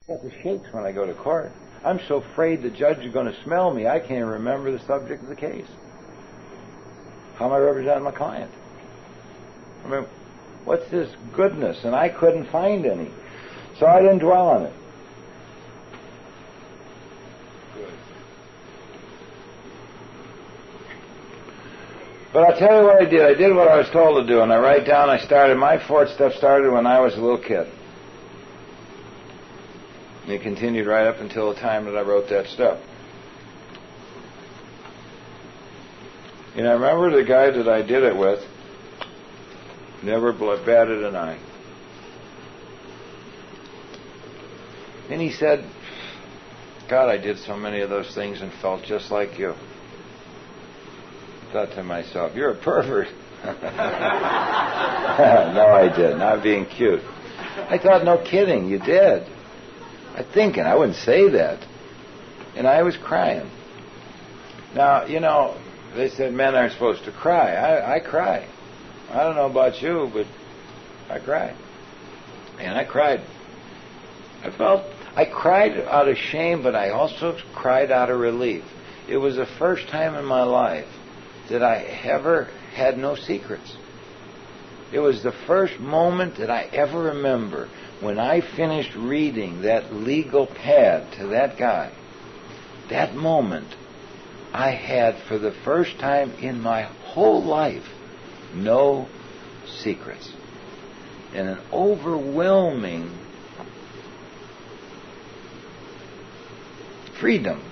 got the shakes when I go to court. I'm so afraid the judge is going to smell me, I can't remember the subject of the case. How am I representing my client? I mean, what's this goodness? And I couldn't find any. So I didn't dwell on it. Good. But I'll tell you what I did. I did what I was told to do, and I write down, my fourth step started when I was a little kid. And it continued right up until the time that I wrote that step. And I remember the guy that I did it with never batted an eye. And he said, God, I did so many of those things and felt just like you. I thought to myself, you're a pervert. No, I did. Not being cute. I thought, no kidding, you did. I'm thinking, I wouldn't say that. And I was crying. Now, you know, they said men aren't supposed to cry. I cry. I don't know about you, but I cry. And I cried. I cried out of shame, but I also cried out of relief. It was the first time in my life that I ever had no secrets. It was the first moment that I ever remember when I finished reading that legal pad to that guy. That moment, I had for the first time in my whole life no secrets. And an overwhelming freedom.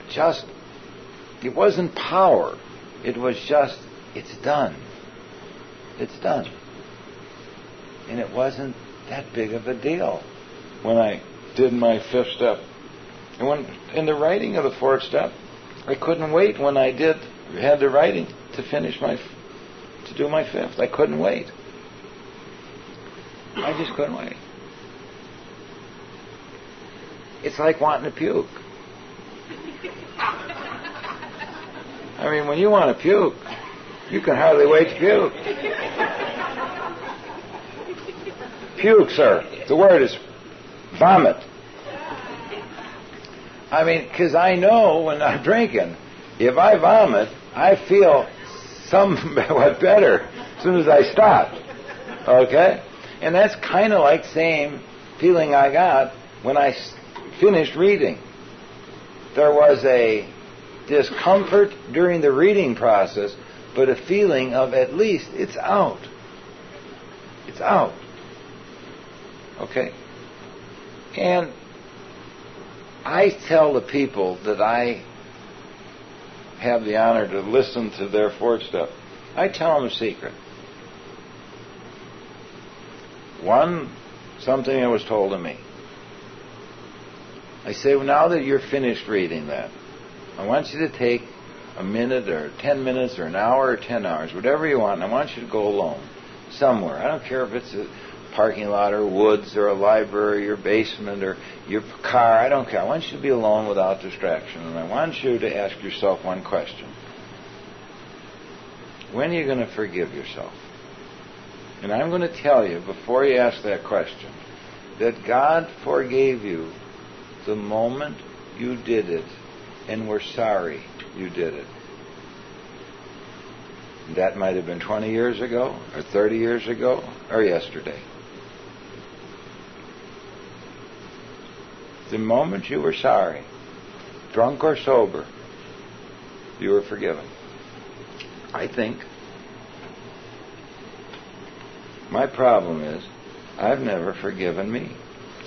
Just, it wasn't power. It was just, it's done. It's done. And it wasn't that big of a deal when I did my fifth step. And when in the writing of the fourth step, I couldn't wait when I had the writing to to do my fifth. I couldn't wait. I just couldn't wait. It's like wanting to puke. I mean, when you want to puke, you can hardly wait to puke. Puke, sir. The word is vomit. I mean, because I know when I'm drinking, if I vomit, I feel somewhat better as soon as I stop. Okay? And that's kind of like the same feeling I got when I finished reading. There was a discomfort during the reading process, but a feeling of at least it's out. It's out. Okay? And I tell the people that I have the honor to listen to their fourth step, I tell them a secret. One, something that was told to me. I say, well, now that you're finished reading that, I want you to take a minute or 10 minutes or an hour or 10 hours, whatever you want, and I want you to go alone somewhere. I don't care if it's a parking lot or woods or a library or basement or your car. I don't care. I want you to be alone without distraction, and I want you to ask yourself one question. When are you going to forgive yourself? And I'm going to tell you, before you ask that question, that God forgave you the moment you did it and were sorry you did it. That might have been 20 years ago, or 30 years ago, or yesterday. The moment you were sorry, drunk or sober, you were forgiven. I think. My problem is, I've never forgiven me.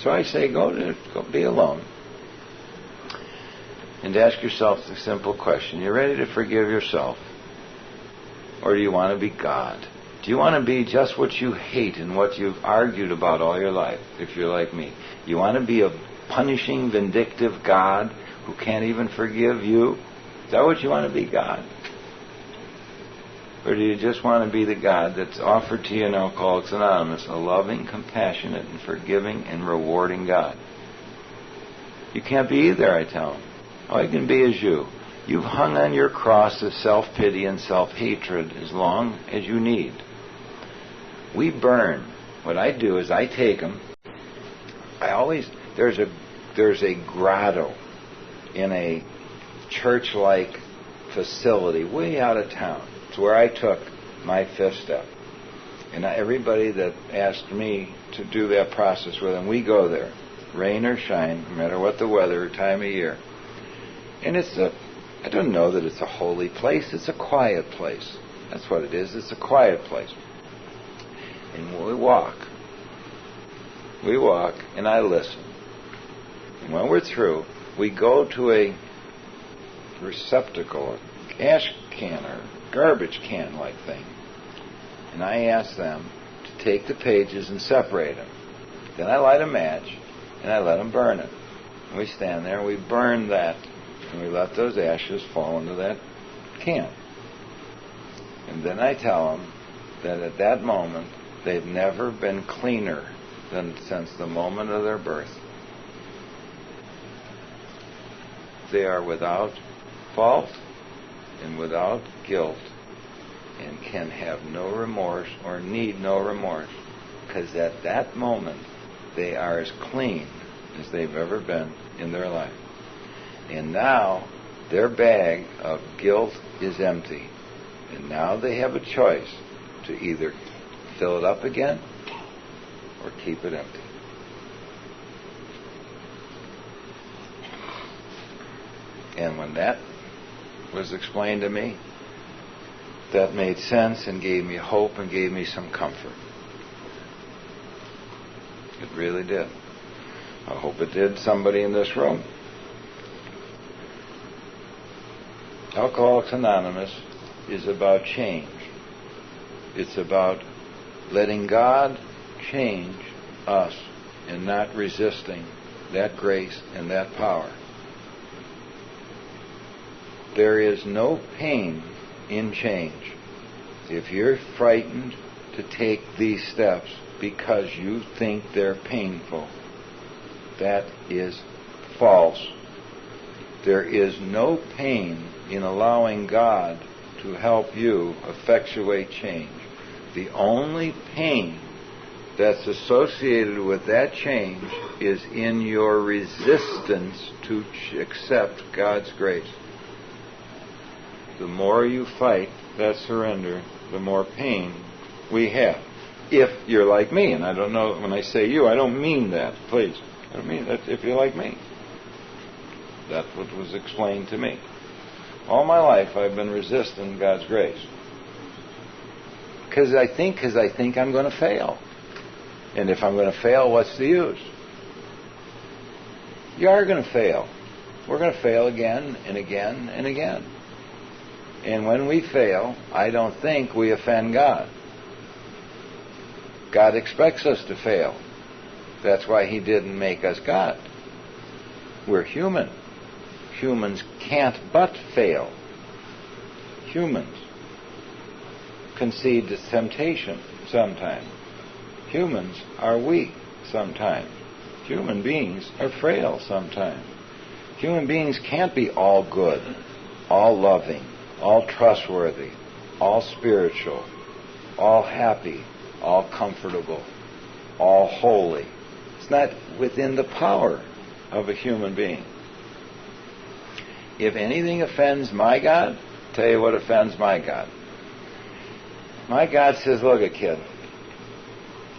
So I say, go be alone. And ask yourself the simple question. You ready to forgive yourself? Or do you want to be God? Do you want to be just what you hate and what you've argued about all your life, if you're like me? You want to be a punishing, vindictive God who can't even forgive you? Is that what you want to be, God? Or do you just want to be the God that's offered to you in Alcoholics Anonymous, a loving, compassionate, and forgiving and rewarding God? You can't be either, I tell them. All you can be is you. You've hung on your cross of self-pity and self-hatred as long as you need. We burn what I do is I take them. There's a grotto in a church-like facility way out of town. It's where I took my fifth step. And everybody that asked me to do that process with them, we go there, rain or shine, no matter what the weather or time of year. And I don't know that it's a holy place. It's a quiet place. That's what it is. It's a quiet place. And we walk, and I listen. And when we're through, we go to a receptacle, a ash can or garbage can like thing. And I ask them to take the pages and separate them. Then I light a match, and I let them burn it. And we stand there, and we burn that, and we let those ashes fall into that can. And then I tell them that at that moment, they've never been cleaner than since the moment of their birth. They are without fault and without guilt, and can have no remorse or need no remorse, because at that moment they are as clean as they've ever been in their life. And now their bag of guilt is empty, and now they have a choice to either fill it up again or keep it empty. And when that was explained to me, that made sense and gave me hope and gave me some comfort. It really did. I hope it did somebody in this room. Alcoholics Anonymous is about change. It's about letting God change us and not resisting that grace and that power. There is no pain in change. If you're frightened to take these steps because you think they're painful, that is false. There is no pain in allowing God to help you effectuate change. The only pain that's associated with that change is in your resistance to accept God's grace. The more you fight that surrender, the more pain we have. If you're like me, and I don't know, when I say you, I don't mean that, please. I don't mean that if you're like me. That's what was explained to me. All my life I've been resisting God's grace. Because I think I'm going to fail. And if I'm going to fail, what's the use? You are going to fail. We're going to fail again and again and again. And when we fail, I don't think we offend God. God expects us to fail. That's why He didn't make us God. We're human. Humans can't but fail. Humans concede to temptation sometimes. Humans are weak sometimes. Human beings are frail sometimes. Human beings can't be all good, all loving, all trustworthy, all spiritual, all happy, all comfortable, all holy. It's not within the power of a human being. If anything offends my God, I'll tell you what offends my God. My God says, look, kid,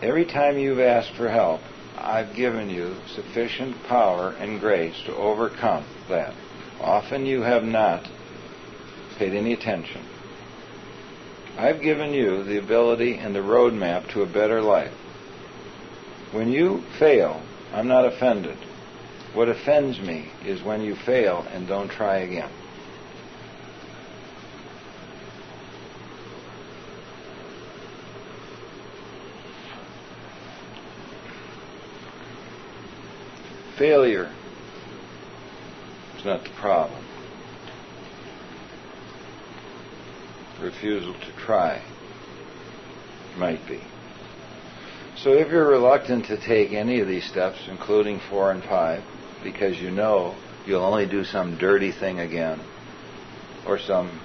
every time you've asked for help, I've given you sufficient power and grace to overcome that. Often you have not paid any attention. I've given you the ability and the roadmap to a better life. When you fail, I'm not offended. What offends me is when you fail and don't try again. Failure is not the problem. Refusal to try might be. So if you're reluctant to take any of these steps, including 4 and 5, because you know you'll only do some dirty thing again, or some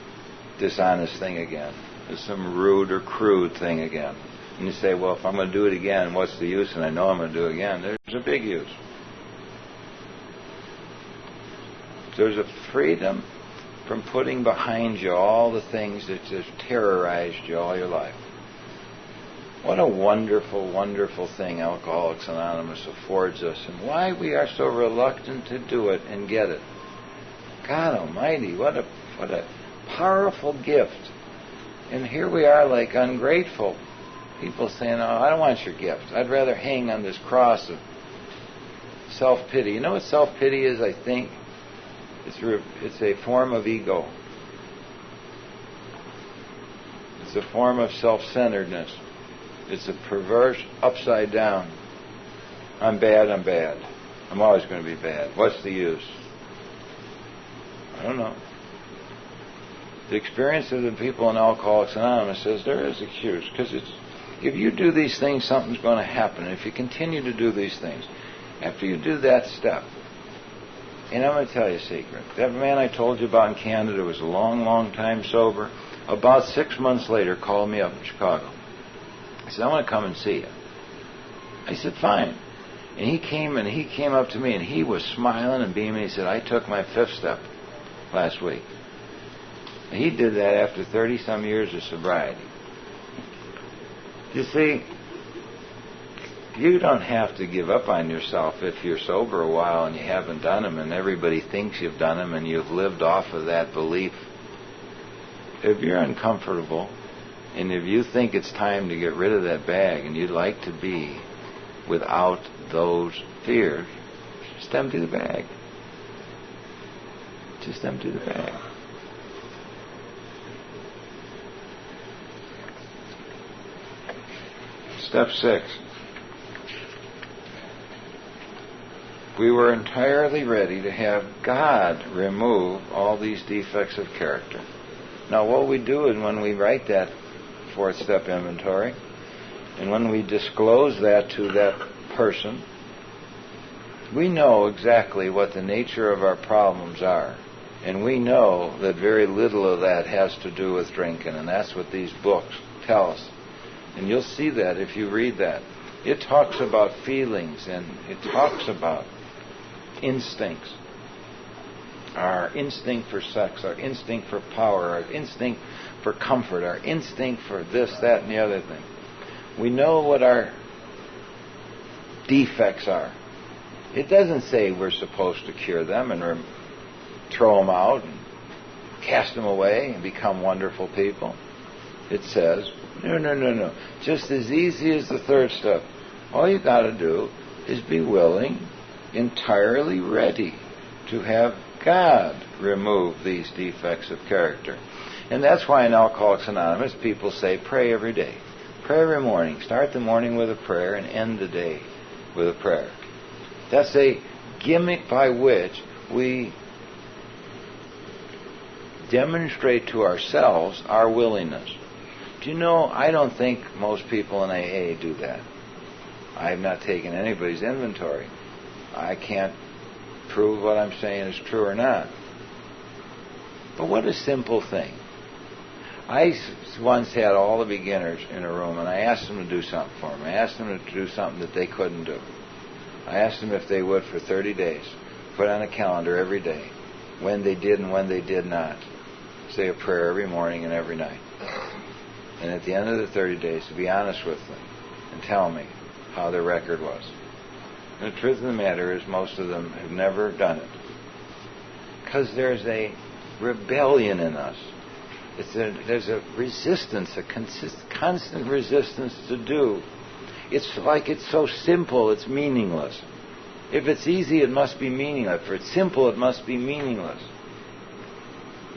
dishonest thing again, or some rude or crude thing again, And you say, well, if I'm going to do it again, what's the use? And I know I'm going to do it again. There's a big use. There's a freedom from putting behind you all the things that just terrorized you all your life. What a wonderful, wonderful thing Alcoholics Anonymous affords us, and why we are so reluctant to do it and get it. God Almighty, what a powerful gift. And here we are like ungrateful people saying, oh, I don't want your gift. I'd rather hang on this cross of self-pity. You know what self-pity is, I think? It's a form of ego. It's a form of self-centeredness. It's a perverse upside down. I'm bad, I'm bad. I'm always going to be bad. What's the use? I don't know. The experience of the people in Alcoholics Anonymous says there is excuse, because if you do these things, something's going to happen. And if you continue to do these things, after you do that step, and I'm going to tell you a secret. That man I told you about in Canada was a long, long time sober. About 6 months later, called me up in Chicago. He said, I want to come and see you. I said, fine. And he came up to me, and he was smiling and beaming. He said, I took my 5th step last week. And he did that after 30-some years of sobriety. You see, you don't have to give up on yourself if you're sober a while and you haven't done them, and everybody thinks you've done them, and you've lived off of that belief. If you're uncomfortable, and if you think it's time to get rid of that bag, and you'd like to be without those fears, just empty the bag. Just empty the bag. Step 6. We were entirely ready to have God remove all these defects of character. Now, what we do is when we write that 4th step inventory, and when we disclose that to that person, we know exactly what the nature of our problems are. And we know that very little of that has to do with drinking, and that's what these books tell us. And you'll see that if you read that. It talks about feelings, and it talks about instincts. Our instinct for sex, our instinct for power, our instinct for comfort, our instinct for this, that, and the other thing. We know what our defects are. It doesn't say we're supposed to cure them and throw them out and cast them away and become wonderful people. It says, no. Just as easy as the 3rd step. All you got to do is be willing, entirely ready to have God remove these defects of character. And that's why in Alcoholics Anonymous people say pray every day. Pray every morning. Start the morning with a prayer and end the day with a prayer. That's a gimmick by which we demonstrate to ourselves our willingness. Do you know, I don't think most people in AA do that. I have not taken anybody's inventory. I can't prove what I'm saying is true or not. But what a simple thing. I once had all the beginners in a room, and I asked them to do something for me. I asked them to do something that they couldn't do. I asked them if they would for 30 days, put on a calendar every day, when they did and when they did not. Say a prayer every morning and every night. And at the end of the 30 days, to be honest with them and tell me how their record was. And the truth of the matter is most of them have never done it. Because there's a rebellion in us. There's a resistance, a constant resistance to do. It's like it's so simple, it's meaningless. If it's easy, it must be meaningless. If it's simple, it must be meaningless.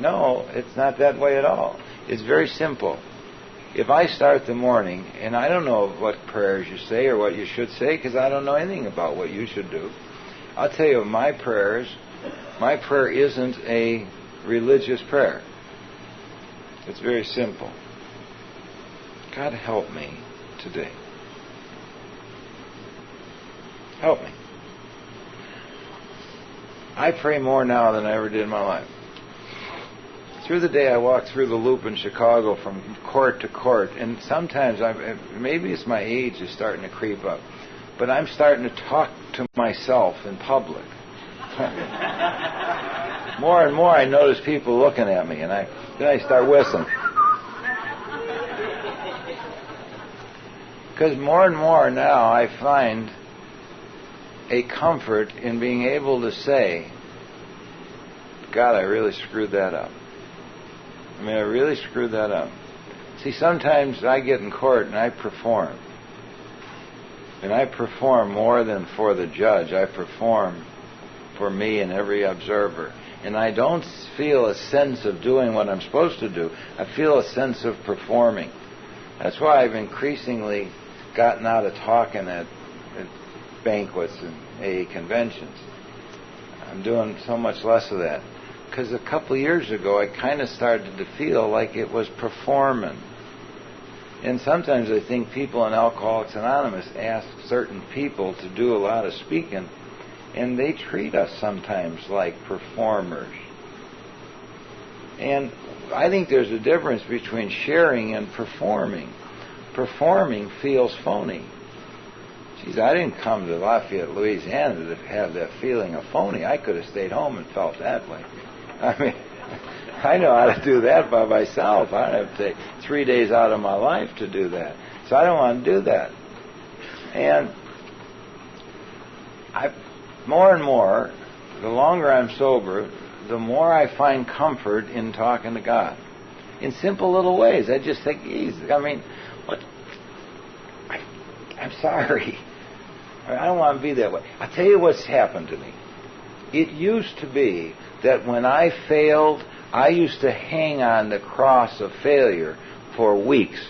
No, it's not that way at all. It's very simple. If I start the morning, and I don't know what prayers you say or what you should say, because I don't know anything about what you should do. I'll tell you, my prayer isn't a religious prayer. It's very simple. God help me today. Help me. I pray more now than I ever did in my life. through the day I walk through the loop in Chicago from court to court, and sometimes maybe it's my age is starting to creep up, but I'm starting to talk to myself in public. More and more I notice people looking at me, and then I start whistling. Because more and more now I find a comfort in being able to say, God, I really screwed that up. I really screwed that up. See, sometimes I get in court and I perform. And I perform more than for the judge. I perform for me and every observer. And I don't feel a sense of doing what I'm supposed to do. I feel a sense of performing. That's why I've increasingly gotten out of talking at banquets and AA conventions. I'm doing so much less of that. Because a couple of years ago, I kind of started to feel like it was performing. And sometimes I think people in Alcoholics Anonymous ask certain people to do a lot of speaking, and they treat us sometimes like performers. And I think there's a difference between sharing and performing. Performing feels phony. Geez, I didn't come to Lafayette, Louisiana to have that feeling of phony. I could have stayed home and felt that way. I know how to do that by myself. I don't have to take 3 days out of my life to do that. So I don't want to do that. And more and more, the longer I'm sober, the more I find comfort in talking to God. In simple little ways. I just think, geez, what? I'm sorry. I don't want to be that way. I'll tell you what's happened to me. It used to be that when I failed, I used to hang on the cross of failure for weeks.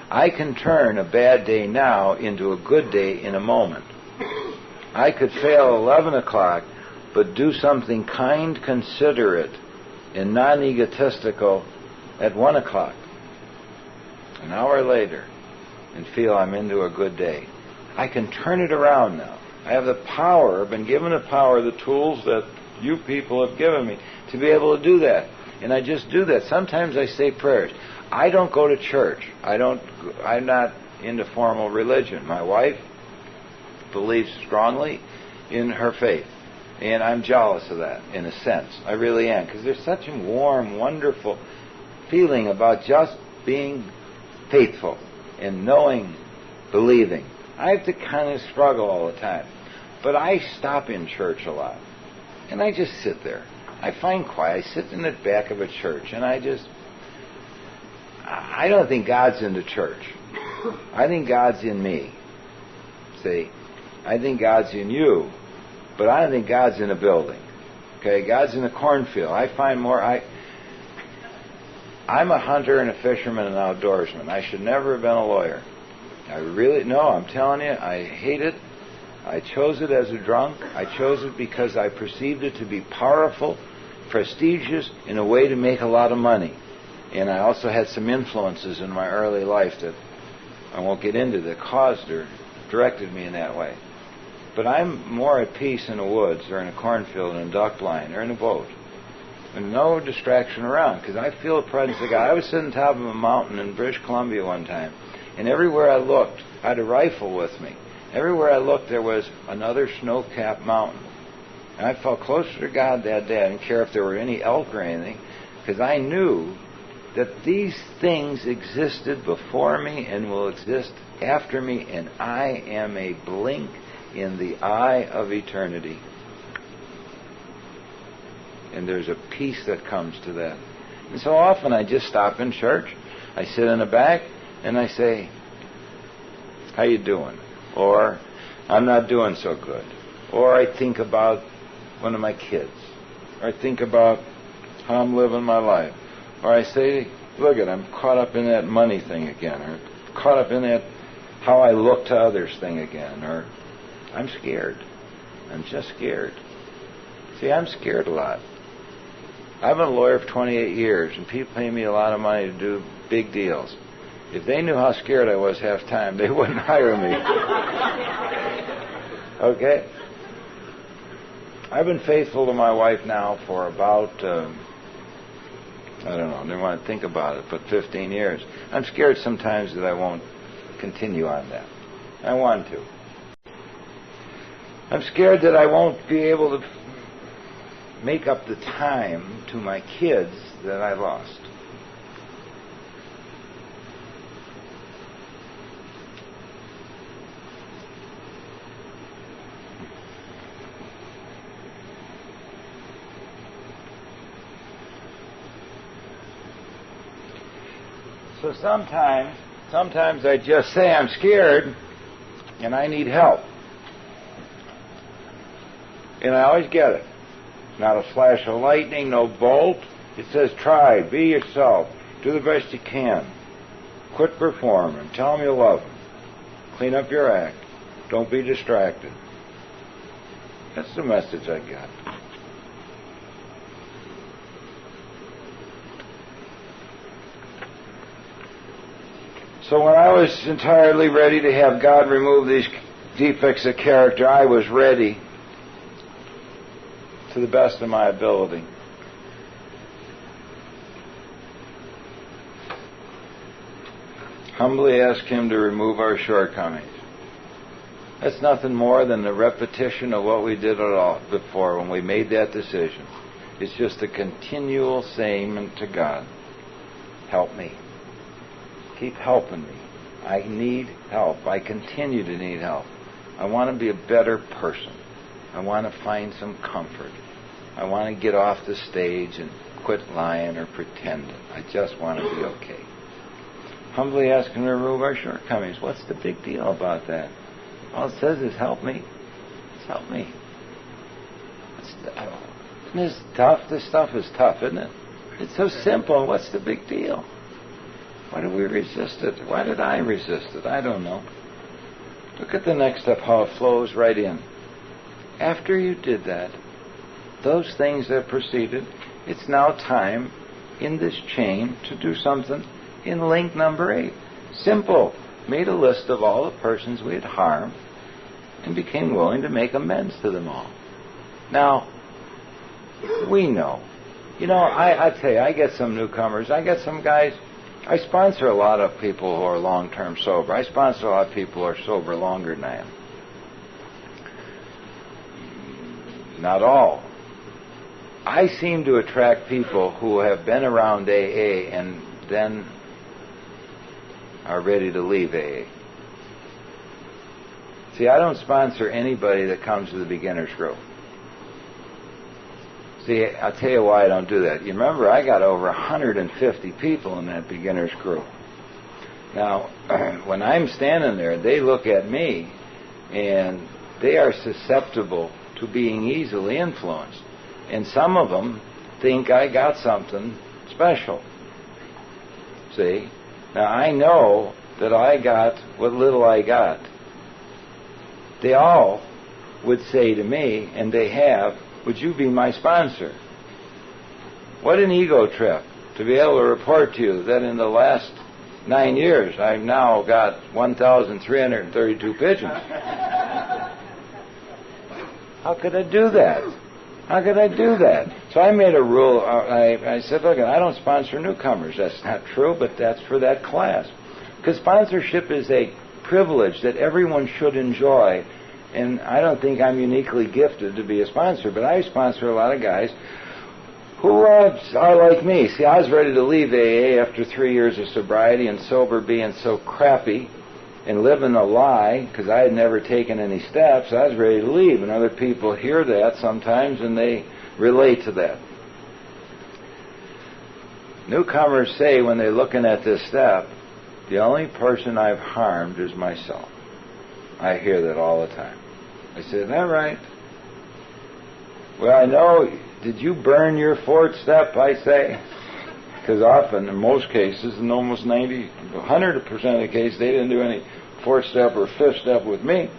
I can turn a bad day now into a good day in a moment. I could fail 11 o'clock, but do something kind, considerate, and non-egotistical at 1 o'clock. An hour later, and feel I'm into a good day. I can turn it around now. I have the power, I've been given the power, the tools that you people have given me to be able to do that. And I just do that. Sometimes I say prayers. I don't go to church. I'm not into formal religion. My wife believes strongly in her faith. And I'm jealous of that, in a sense. I really am. Because there's such a warm, wonderful feeling about just being faithful and knowing, believing. I have to kind of struggle all the time. But I stop in church a lot. And I just sit there. I find quiet. I sit in the back of a church and I don't think God's in the church. I think God's in me. See? I think God's in you. But I don't think God's in a building. Okay? God's in a cornfield. I find more... I'm a hunter and a fisherman and an outdoorsman. I should never have been a lawyer. I'm telling you, I hate it. I chose it as a drunk. I chose it because I perceived it to be powerful, prestigious, in a way to make a lot of money. And I also had some influences in my early life that I won't get into that caused or directed me in that way. But I'm more at peace in the woods or in a cornfield, in a duck blind, or in a boat. And no distraction around, because I feel the presence of God. I was sitting on top of a mountain in British Columbia one time, and everywhere I looked, I had a rifle with me. Everywhere I looked, there was another snow-capped mountain. And I felt closer to God that day. I didn't care if there were any elk or anything, because I knew that these things existed before me and will exist after me, and I am a blink in the eye of eternity. And there's a peace that comes to that. And so often I just stop in church. I sit in the back and I say, how you doing? Or, I'm not doing so good. Or I think about one of my kids. Or I think about how I'm living my life. Or I say, look I'm caught up in that money thing again. Or caught up in that how I look to others thing again. Or I'm scared. I'm just scared. See, I'm scared a lot. I've been a lawyer for 28 years, and people pay me a lot of money to do big deals. If they knew how scared I was half the time, they wouldn't hire me. Okay? I've been faithful to my wife now for about, I don't know, I didn't want to think about it, but 15 years. I'm scared sometimes that I won't continue on that. I want to. I'm scared that I won't be able to make up the time to my kids that I lost. So sometimes I just say I'm scared and I need help. And I always get it. It's not a flash of lightning, no bolt. It says try, be yourself, do the best you can. Quit performing, tell them you love them. Clean up your act. Don't be distracted. That's the message I got. So when I was entirely ready to have God remove these defects of character, I was ready to the best of my ability. Humbly ask Him to remove our shortcomings. That's nothing more than the repetition of what we did before when we made that decision. It's just a continual saying to God, help me. Keep helping me. I need help. I continue to need help. I want to be a better person. I want to find some comfort. I want to get off the stage and quit lying or pretending. I just want to be okay. Humbly ask Him to remove our shortcomings. What's the big deal about that? All it says is help me. It's help me. Isn't this tough? This stuff is tough, isn't it? It's so simple. What's the big deal? Why do we resist it? Why did I resist it? I don't know. Look at the next step, how it flows right in. After you did that, those things that preceded, it's now time in this chain to do something in link number 8. Simple. Made a list of all the persons we had harmed and became willing to make amends to them all. Now, we know. You know, I tell you, I get some newcomers. I get some guys. I sponsor a lot of people who are long-term sober. I sponsor a lot of people who are sober longer than I am. Not all. I seem to attract people who have been around AA and then are ready to leave AA. See, I don't sponsor anybody that comes to the beginner's group. See, I'll tell you why I don't do that. You remember, I got over 150 people in that beginner's group. Now, when I'm standing there, they look at me, and they are susceptible to being easily influenced. And some of them think I got something special. See? Now, I know that I got what little I got. They all would say to me, and they have, would you be my sponsor? What an ego trip to be able to report to you that in the last 9 years I've now got 1,332 pigeons. How could I do that? How could I do that? So I made a rule. I said, look, I don't sponsor newcomers. That's not true, but that's for that class. Because sponsorship is a privilege that everyone should enjoy. And I don't think I'm uniquely gifted to be a sponsor, but I sponsor a lot of guys who are like me. See, I was ready to leave AA after 3 years of sobriety and sober being so crappy and living a lie because I had never taken any steps. I was ready to leave, and other people hear that sometimes and they relate to that. Newcomers say when they're looking at this step, the only person I've harmed is myself. I hear that all the time. I said, is that right? Well, I know, did you burn your 4th step, I say? Because often, in most cases, in almost 100% of the cases, they didn't do any 4th step or 5th step with me.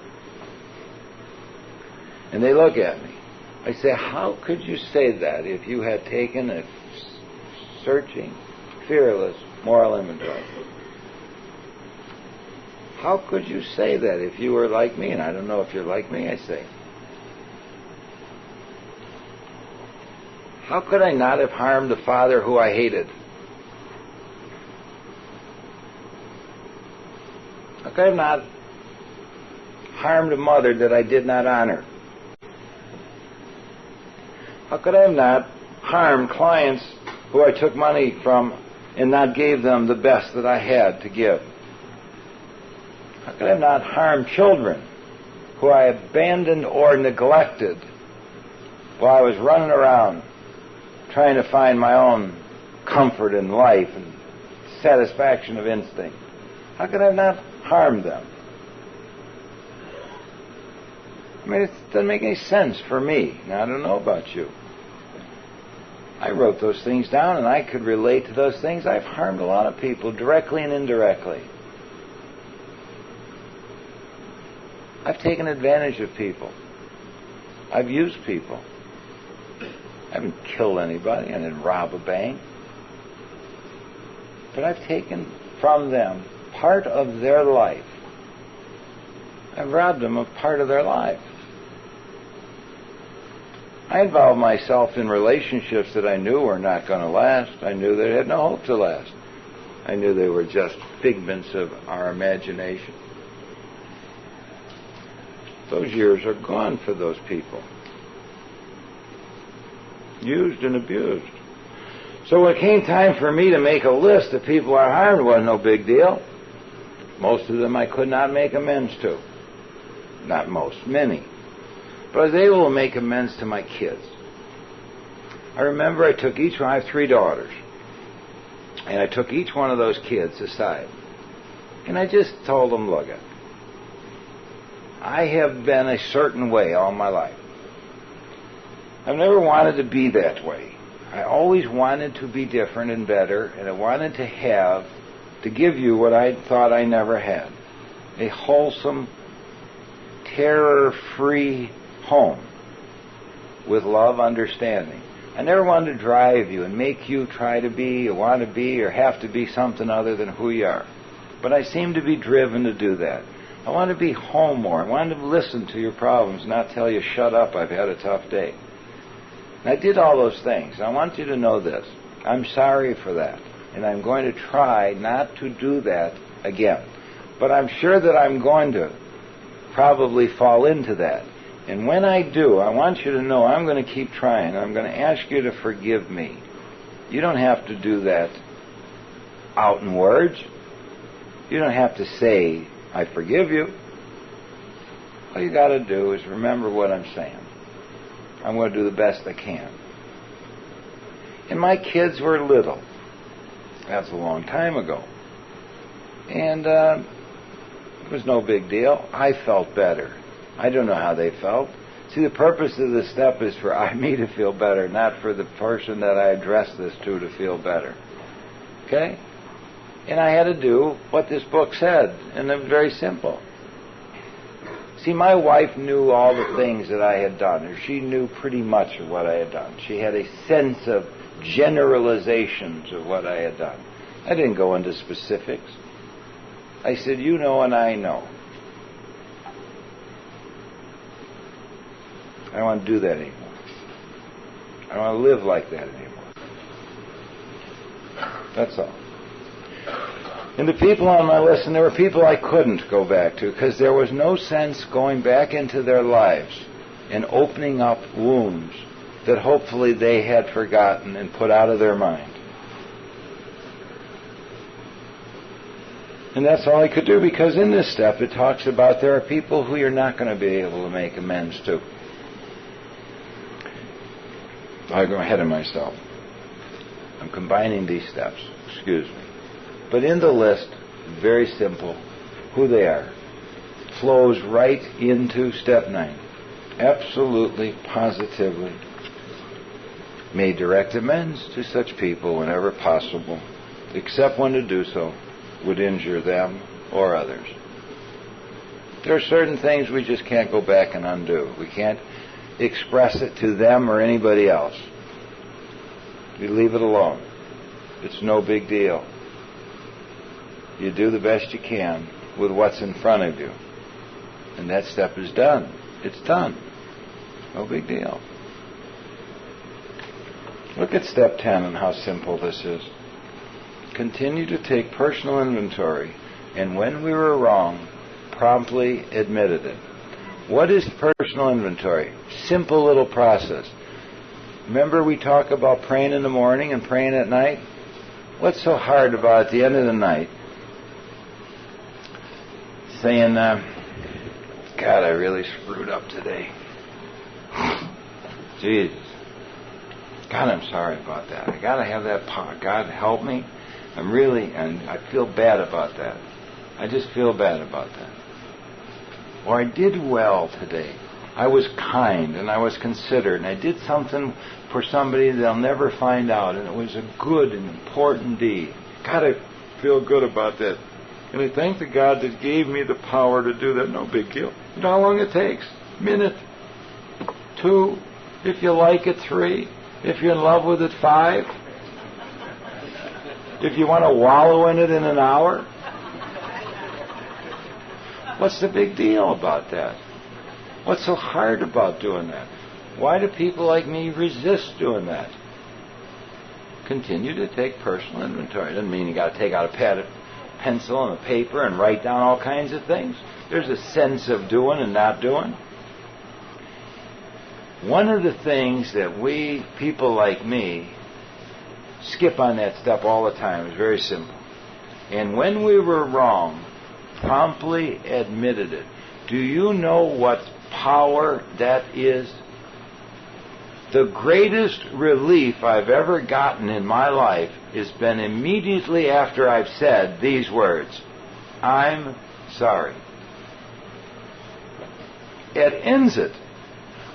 And they look at me. I say, how could you say that if you had taken a searching, fearless moral inventory? How could you say that if you were like me? And I don't know if you're like me, I say. How could I not have harmed the father who I hated? How could I have not harmed a mother that I did not honor? How could I have not harmed clients who I took money from and not gave them the best that I had to give? How could I have not harmed children who I abandoned or neglected while I was running around trying to find my own comfort in life and satisfaction of instinct? How could I have not harmed them? I mean, it doesn't make any sense for me. Now, I don't know about you. I wrote those things down, and I could relate to those things. I've harmed a lot of people, directly and indirectly. I've taken advantage of people. I've used people. I haven't killed anybody. I didn't rob a bank. But I've taken from them part of their life. I've robbed them of part of their life. I involved myself in relationships that I knew were not going to last. I knew they had no hope to last. I knew they were just figments of our imagination. Those years are gone for those people. Used and abused. So when it came time for me to make a list of people I harmed, it wasn't no big deal. Most of them I could not make amends to. Not most, many. But I was able to make amends to my kids. I remember I took each one, I have 3 daughters, and I took each one of those kids aside. And I just told them, look, I have been a certain way all my life. I've never wanted to be that way. I always wanted to be different and better, and I wanted to give you what I thought I never had. A wholesome, terror-free home with love, understanding. I never wanted to drive you and make you try to be or want to be or have to be something other than who you are. But I seem to be driven to do that. I want to be home more. I want to listen to your problems, not tell you, shut up, I've had a tough day. And I did all those things. I want you to know this. I'm sorry for that. And I'm going to try not to do that again. But I'm sure that I'm going to probably fall into that. And when I do, I want you to know I'm going to keep trying. I'm going to ask you to forgive me. You don't have to do that out in words. You don't have to say, I forgive you. All you got to do is remember what I'm saying. I'm going to do the best I can. And my kids were little. That's a long time ago. And it was no big deal. I felt better. I don't know how they felt. See, the purpose of this step is for me to feel better, not for the person that I address this to feel better. Okay? And I had to do what this book said, and it was very simple. See, my wife knew all the things that I had done, or she knew pretty much of what I had done. She had a sense of generalizations of what I had done. I didn't go into specifics. I said, you know and I know. I don't want to do that anymore. I don't want to live like that anymore. That's all. And the people on my list, and there were people I couldn't go back to because there was no sense going back into their lives and opening up wounds that hopefully they had forgotten and put out of their mind. And that's all I could do, because in this step it talks about there are people who you're not going to be able to make amends to. I'll go ahead of myself. I'm combining these steps. Excuse me. But in the list, very simple, who they are, flows right into step 9. Absolutely, positively. May direct amends to such people whenever possible, except when to do so would injure them or others. There are certain things we just can't go back and undo. We can't express it to them or anybody else. You leave it alone. It's no big deal. You do the best you can with what's in front of you. And that step is done. It's done. No big deal. Look at step 10 and how simple this is. Continue to take personal inventory, and when we were wrong, promptly admitted it. What is personal inventory? Simple little process. Remember we talk about praying in the morning and praying at night? What's so hard about at the end of the night saying, God, I really screwed up today. Jesus. God, I'm sorry about that. I got to have that power. God, help me. And I feel bad about that. I just feel bad about that. Or I did well today. I was kind and I was considerate and I did something for somebody they'll never find out, and it was a good and important deed. God, I feel good about that. And I thank the God that gave me the power to do that. No big deal. You know how long it takes? Minute, 2, if you like it, 3, if you're in love with it, 5. If you want to wallow in it in an hour. What's the big deal about that? What's so hard about doing that? Why do people like me resist doing that? Continue to take personal inventory. Doesn't mean you got to take out a pad of pencil and a paper and write down all kinds of things. There's a sense of doing and not doing. One of the things that we, people like me, skip on that step all the time is very simple. And when we were wrong, promptly admitted it. Do you know what power that is? The greatest relief I've ever gotten in my life has been immediately after I've said these words, I'm sorry. It ends it.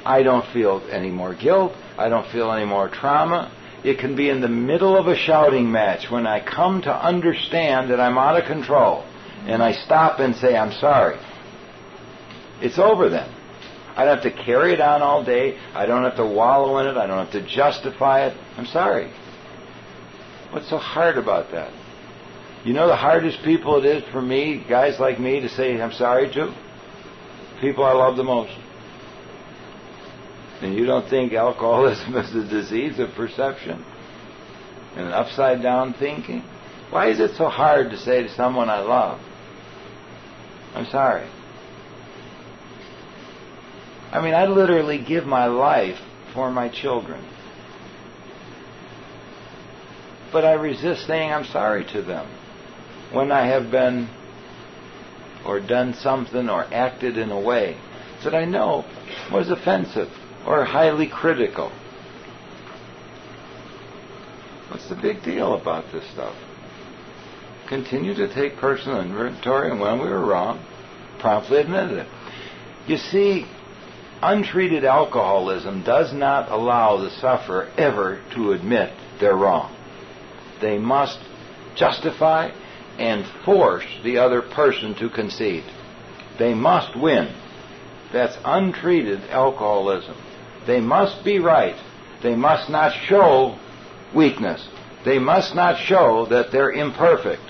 I don't feel any more guilt. I don't feel any more trauma. It can be in the middle of a shouting match when I come to understand that I'm out of control and I stop and say, I'm sorry. It's over then. I don't have to carry it on all day. I don't have to wallow in it. I don't have to justify it. I'm sorry. What's so hard about that? You know the hardest people it is for me, guys like me, to say I'm sorry to? People I love the most. And you don't think alcoholism is a disease of perception and an upside down thinking? Why is it so hard to say to someone I love, I'm sorry? I mean, I literally give my life for my children. But I resist saying I'm sorry to them when I have been or done something or acted in a way that I know was offensive or highly critical. What's the big deal about this stuff? Continue to take personal inventory, and when we were wrong, promptly admitted it. You see, untreated alcoholism does not allow the sufferer ever to admit they're wrong. They must justify and force the other person to concede. They must win. That's untreated alcoholism. They must be right. They must not show weakness. They must not show that they're imperfect.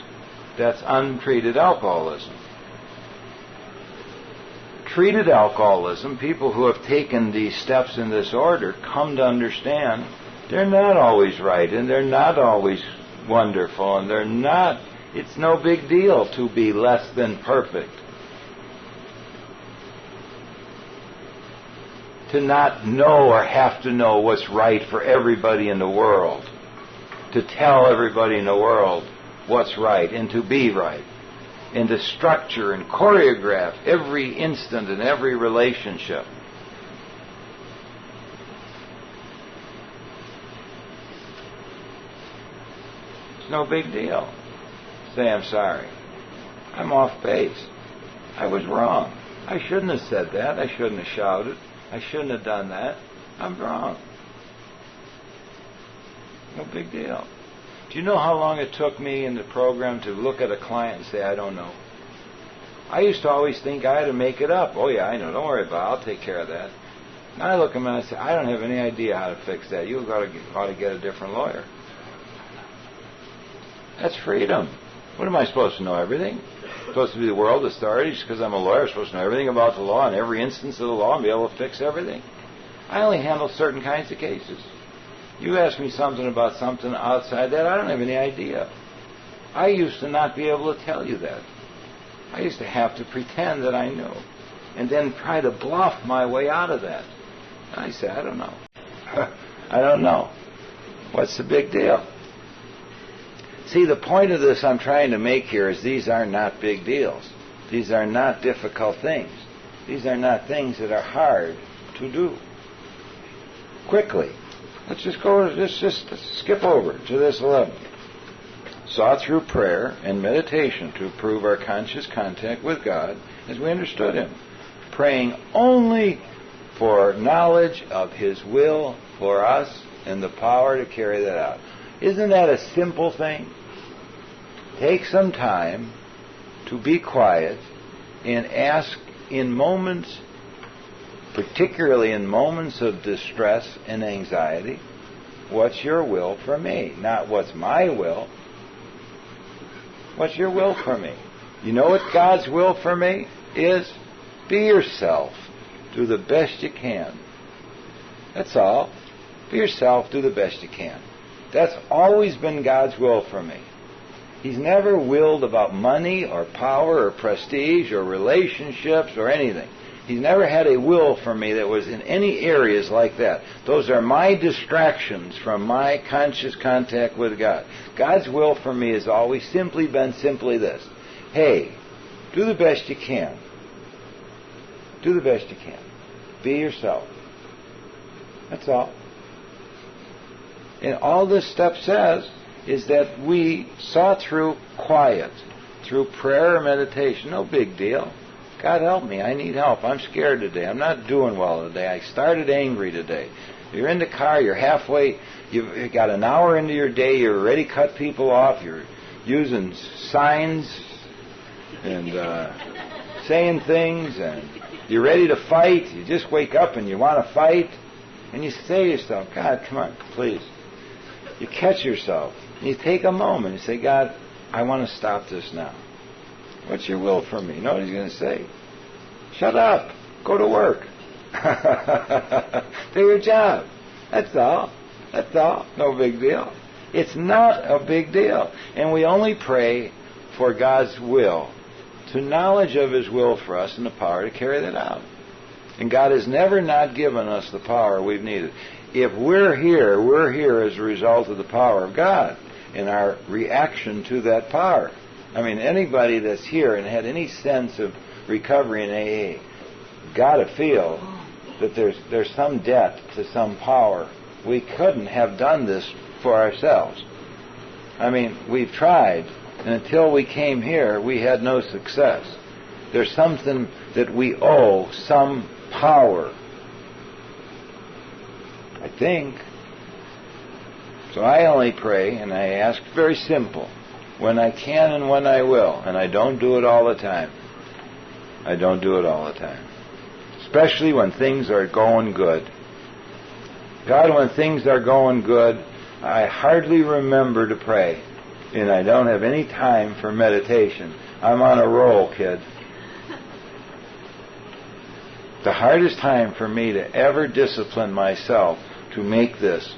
That's untreated alcoholism. Treated alcoholism, people who have taken these steps in this order, come to understand they're not always right and they're not always wonderful and they're not, it's no big deal to be less than perfect. To not know or have to know what's right for everybody in the world. To tell everybody in the world what's right and to be right. And to structure and choreograph every instant and every relationship. It's no big deal. Say, I'm sorry. I'm off base. I was wrong. I shouldn't have said that. I shouldn't have shouted. I shouldn't have done that. I'm wrong. No big deal. Do you know how long it took me in the program to look at a client and say, I don't know? I used to always think I had to make it up. Oh, yeah, I know. Don't worry about it. I'll take care of that. Now I look at him and I say, I don't have any idea how to fix that. You've got to get a different lawyer. That's freedom. What am I supposed to know? Everything? I'm supposed to be the world authority just because I'm a lawyer. I'm supposed to know everything about the law and every instance of the law and be able to fix everything? I only handle certain kinds of cases. You ask me something about something outside that, I don't have any idea. I used to not be able to tell you that. I used to have to pretend that I knew, and then try to bluff my way out of that. And I say, I don't know. I don't know. What's the big deal? See, the point of this I'm trying to make here is these are not big deals. These are not difficult things. These are not things that are hard to do. Quickly. Let's just skip over to this 11. Sought through prayer and meditation to improve our conscious contact with God as we understood Him, praying only for knowledge of His will for us and the power to carry that out. Isn't that a simple thing? Take some time to be quiet and ask in moments, particularly in moments of distress and anxiety, what's your will for me? Not what's my will. What's your will for me? You know what God's will for me is? Be yourself. Do the best you can. That's all. Be yourself. Do the best you can. That's always been God's will for me. He's never willed about money or power or prestige or relationships or anything. He's never had a will for me that was in any areas like that. Those are my distractions from my conscious contact with God. God's will for me has always simply been this. Hey, do the best you can. Do the best you can. Be yourself. That's all. And all this stuff says is that we saw through quiet, through prayer or meditation. No big deal. God help me, I need help. I'm scared today. I'm not doing well today. I started angry today. You're in the car, you're halfway, you've got an hour into your day, you're ready to cut people off, you're using signs and saying things, and you're ready to fight. You just wake up and you want to fight, and you say to yourself, God, come on, please. You catch yourself, and you take a moment and say, God, I want to stop this now. What's your will for me? You know what He's going to say? Shut up. Go to work. Do your job. That's all. That's all. No big deal. It's not a big deal. And we only pray for God's will, to knowledge of His will for us and the power to carry that out. And God has never not given us the power we've needed. If we're here as a result of the power of God and our reaction to that power. I mean, anybody that's here and had any sense of recovery in AA got to feel that there's some debt to some power. We couldn't have done this for ourselves. I mean, we've tried, and until we came here, we had no success. There's something that we owe, some power, I think. So I only pray, and I ask very simple, when I can and when I will, and I don't do it all the time. I don't do it all the time. Especially when things are going good. God, when things are going good, I hardly remember to pray, and I don't have any time for meditation. I'm on a roll, kid. The hardest time for me to ever discipline myself to make this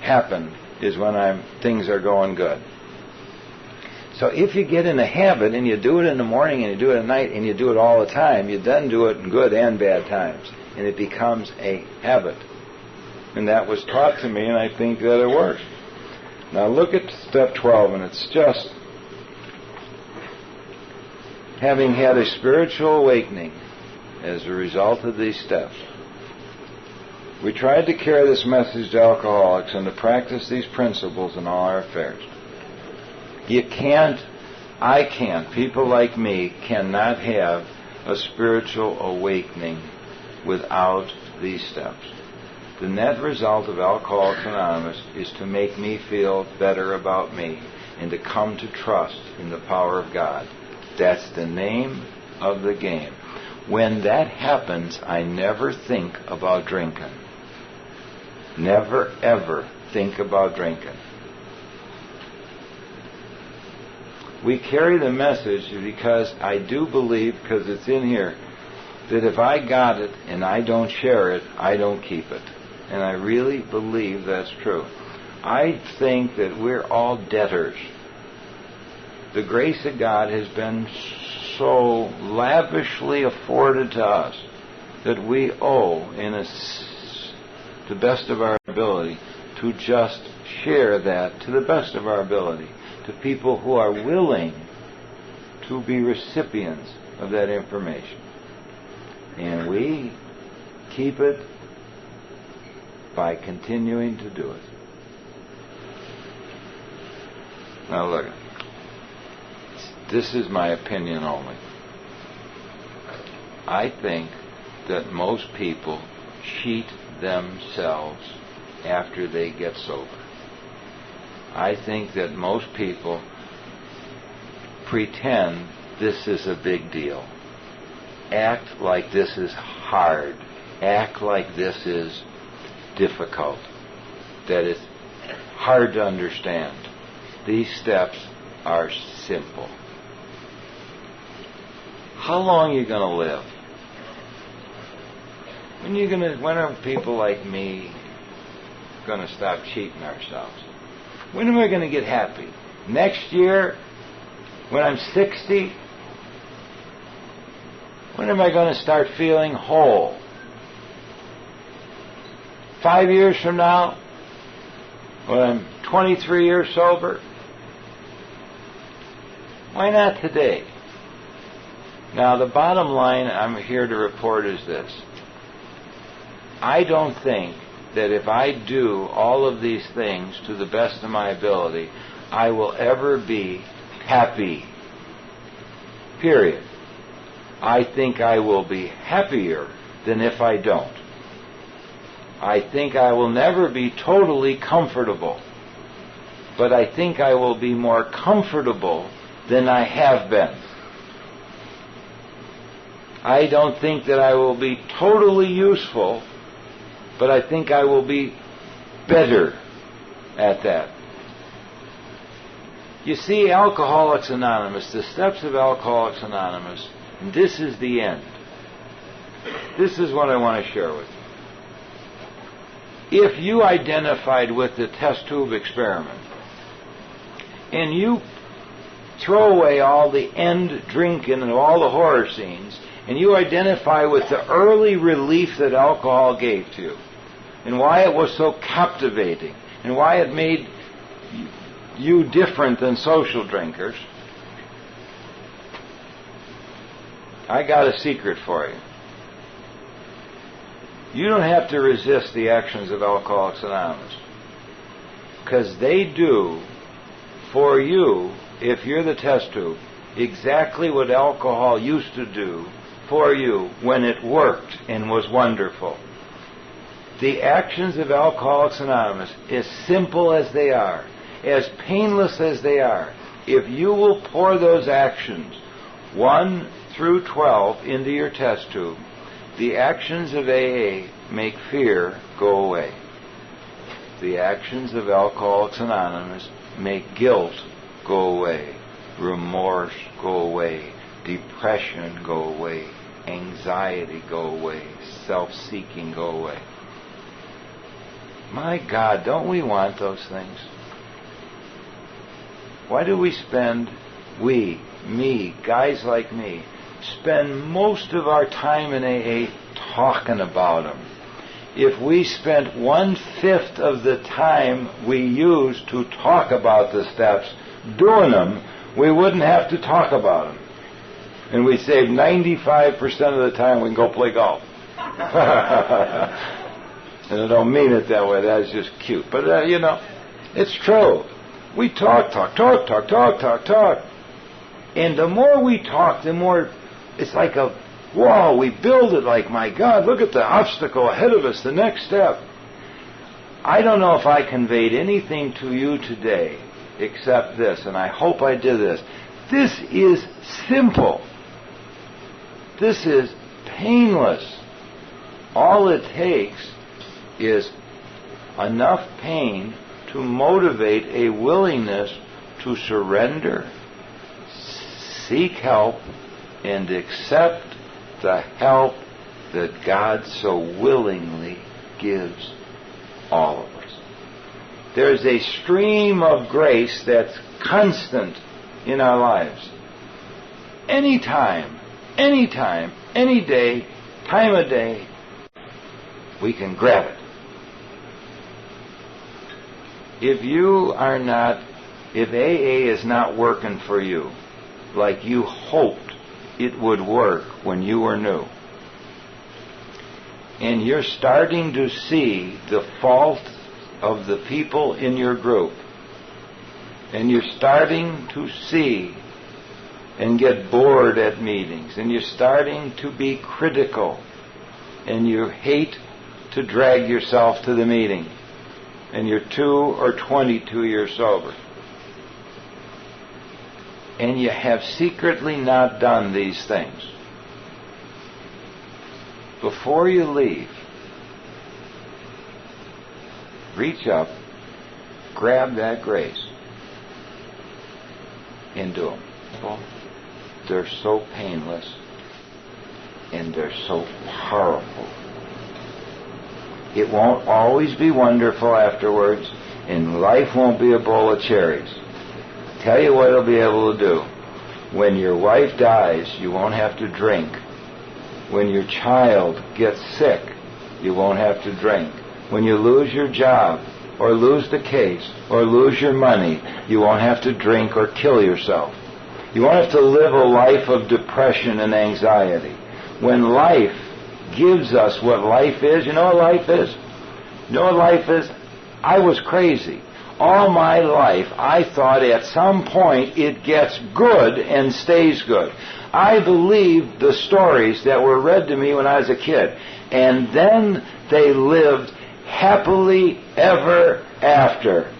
happen is when things are going good. So if you get in a habit and you do it in the morning and you do it at night and you do it all the time, you then do it in good and bad times. And it becomes a habit. And that was taught to me, and I think that it works. Now look at step 12, and it's just having had a spiritual awakening as a result of these steps. We tried to carry this message to alcoholics and to practice these principles in all our affairs. You can't, I can't, people like me cannot have a spiritual awakening without these steps. The net result of Alcoholics Anonymous is to make me feel better about me and to come to trust in the power of God. That's the name of the game. When that happens, I never think about drinking. Never, ever think about drinking. We carry the message because I do believe, because it's in here, that if I got it and I don't share it, I don't keep it. And I really believe that's true. I think that we're all debtors. The grace of God has been so lavishly afforded to us that we owe, to the best of our ability, to just share that to the best of our ability to people who are willing to be recipients of that information. And we keep it by continuing to do it. Now look, this is my opinion only. I think that most people cheat themselves after they get sober. I think that most people pretend this is a big deal. Act like this is hard. Act like this is difficult. That it's hard to understand. These steps are simple. How long are you going to live? When are people like me going to stop cheating ourselves? When am I going to get happy? Next year? When I'm 60? When am I going to start feeling whole? 5 years from now? When I'm 23 years sober? Why not today? Now, the bottom line I'm here to report is this. I don't think that if I do all of these things to the best of my ability, I will ever be happy. Period. I think I will be happier than if I don't. I think I will never be totally comfortable, but I think I will be more comfortable than I have been. I don't think that I will be totally useful, but I think I will be better at that. You see, Alcoholics Anonymous, the steps of Alcoholics Anonymous, and this is the end. This is what I want to share with you. If you identified with the test tube experiment, and you throw away all the end drinking and all the horror scenes, and you identify with the early relief that alcohol gave to you, and why it was so captivating, and why it made you different than social drinkers, I got a secret for you. You don't have to resist the actions of Alcoholics Anonymous, because they do for you, if you're the test tube, exactly what alcohol used to do for you when it worked and was wonderful. The actions of Alcoholics Anonymous, as simple as they are, as painless as they are, if you will pour those actions 1 through 12 into your test tube, the actions of AA make fear go away. The actions of Alcoholics Anonymous make guilt go away, remorse go away, depression go away, anxiety go away, self-seeking go away. My God, don't we want those things? Why do we spend, guys like me, spend most of our time in AA talking about them? If we spent 1/5 of the time we use to talk about the steps doing them, we wouldn't have to talk about them. And we'd save 95% of the time we can go play golf. And I don't mean it that way, that's just cute. But, it's true. We talk. And the more we talk, the more it's like a wall. We build it like, my God, look at the obstacle ahead of us, the next step. I don't know if I conveyed anything to you today except this, and I hope I did this. This is simple. This is painless. All it takes is enough pain to motivate a willingness to surrender, seek help, and accept the help that God so willingly gives all of us. There's a stream of grace that's constant in our lives. Anytime, any day, time of day, we can grab it. If AA is not working for you like you hoped it would work when you were new, and you're starting to see the fault of the people in your group, and you're starting to see and get bored at meetings, and you're starting to be critical, and you hate to drag yourself to the meeting, and you're 2 or 22 years sober, and you have secretly not done these things, before you leave, reach up, grab that grace, and do them. Well, they're so painless, and they're so powerful. It won't always be wonderful afterwards, and life won't be a bowl of cherries. Tell you what it'll be able to do. When your wife dies, you won't have to drink. When your child gets sick, you won't have to drink. When you lose your job, or lose the case, or lose your money, you won't have to drink or kill yourself. You won't have to live a life of depression and anxiety. When life gives us what life is, you know what life is? You know what life is? I was crazy. All my life, I thought at some point it gets good and stays good. I believed the stories that were read to me when I was a kid. And then they lived happily ever after.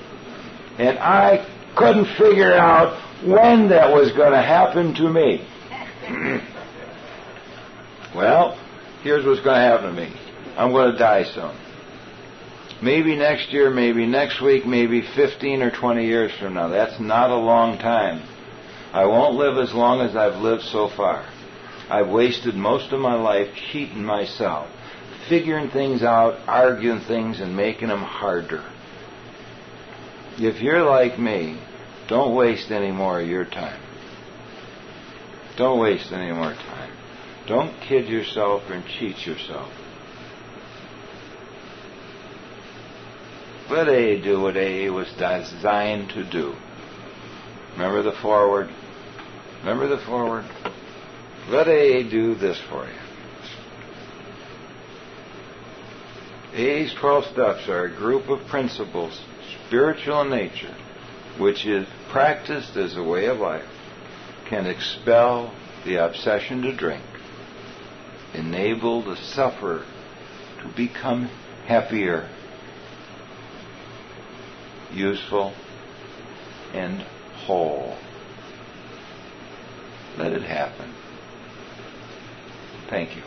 And I couldn't figure out when that was going to happen to me. Well, here's what's going to happen to me. I'm going to die soon. Maybe next year, maybe next week, maybe 15 or 20 years from now. That's not a long time. I won't live as long as I've lived so far. I've wasted most of my life cheating myself, figuring things out, arguing things, and making them harder. If you're like me, don't waste any more of your time. Don't waste any more time. Don't kid yourself and cheat yourself. Let AA do what AA was designed to do. Remember the forward? Remember the forward? Let AA do this for you. AA's 12 steps are a group of principles, spiritual in nature, which is practiced as a way of life, can expel the obsession to drink, enable the sufferer to become happier, useful, and whole. Let it happen. Thank you.